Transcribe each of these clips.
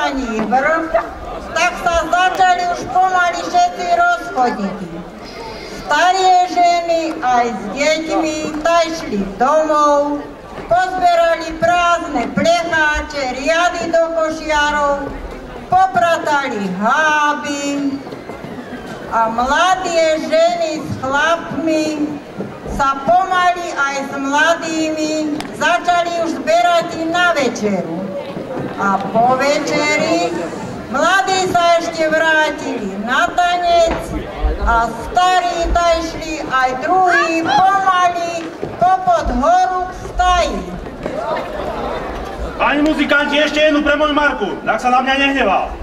vybudovaní vrch, tak sa začali už pomaly všetci rozchodiť. Staré ženy aj s deťmi šli domov, pozberali prázdne plecháče, riady do košiarov, popratali háby a mladé ženy s chlapmi sa pomaly aj s mladými začali už zberať na večeru. A po večeri mladí sa ešte vrátili na tanec a starí šli aj druhí pomaly popod horu k staji. Pani muzikanti, ešte jednu pre moju Marku, tak sa na mňa nehneval.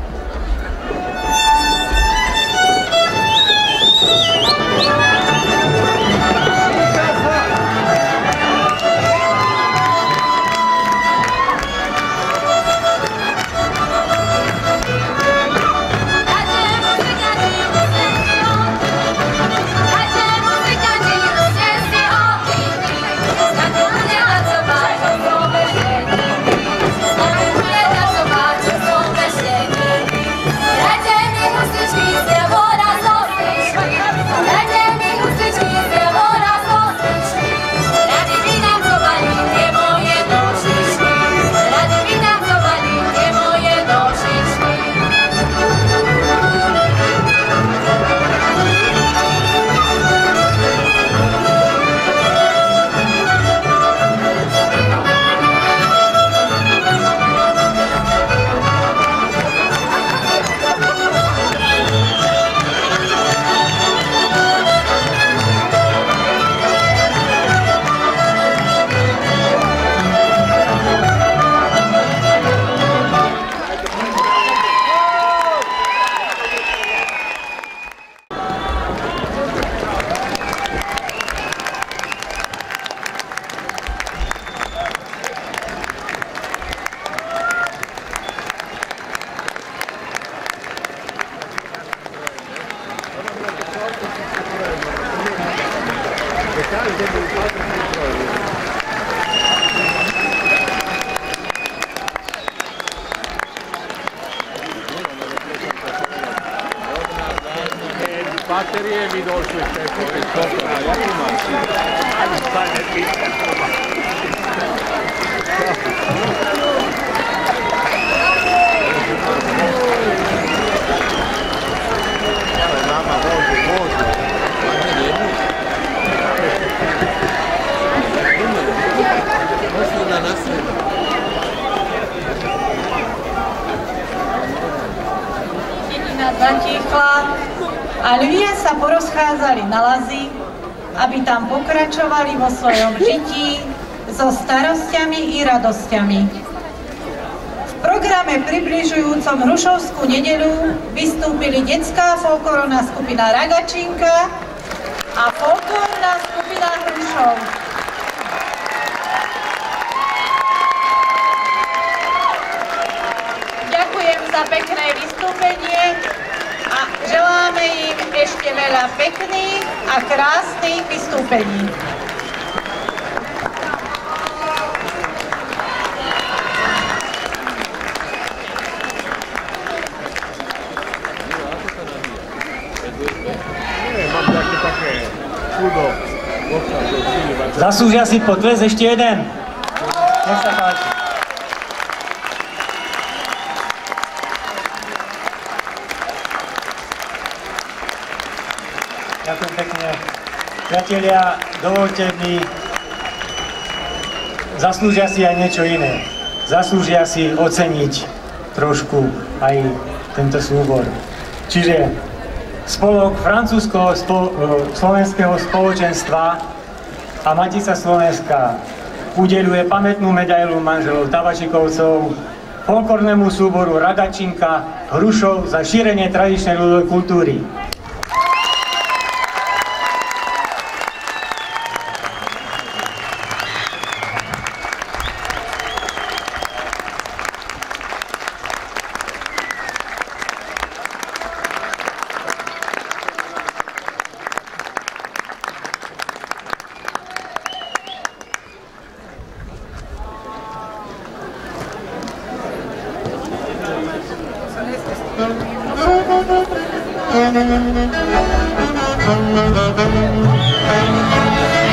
Baterie mi došli sopra, jaký máš? Ale mama, môžu. Môžu na naslednú. Dedina zatichla a ľudia sa porozchádzali na lazy, aby tam pokračovali vo svojom žití so starosťami i radosťami. V programe približujúcom Hrušovskú nedeľu vystúpili detská folklórna skupina Ragačinka a folklórna skupina Hrušov. Ďakujem za pekné vystúpenie a želáme im ešte veľa pekných a krásnych vystúpení. Zaslúžia si potles ešte jeden. Nech sa páči. Ďakujem pekne. Priatelia, dovolte mi, zaslúžia si aj niečo iné. Zaslúžia si oceniť trošku aj tento súbor. Čiže spolok francúzsko-slovenského spoločenstva a Matica Slovenska udeľuje pamätnú medailu manželov Tabačikovcov folklórnemu súboru Ragačinka Hrušov za šírenie tradičnej ľudovej kultúry. Thank you.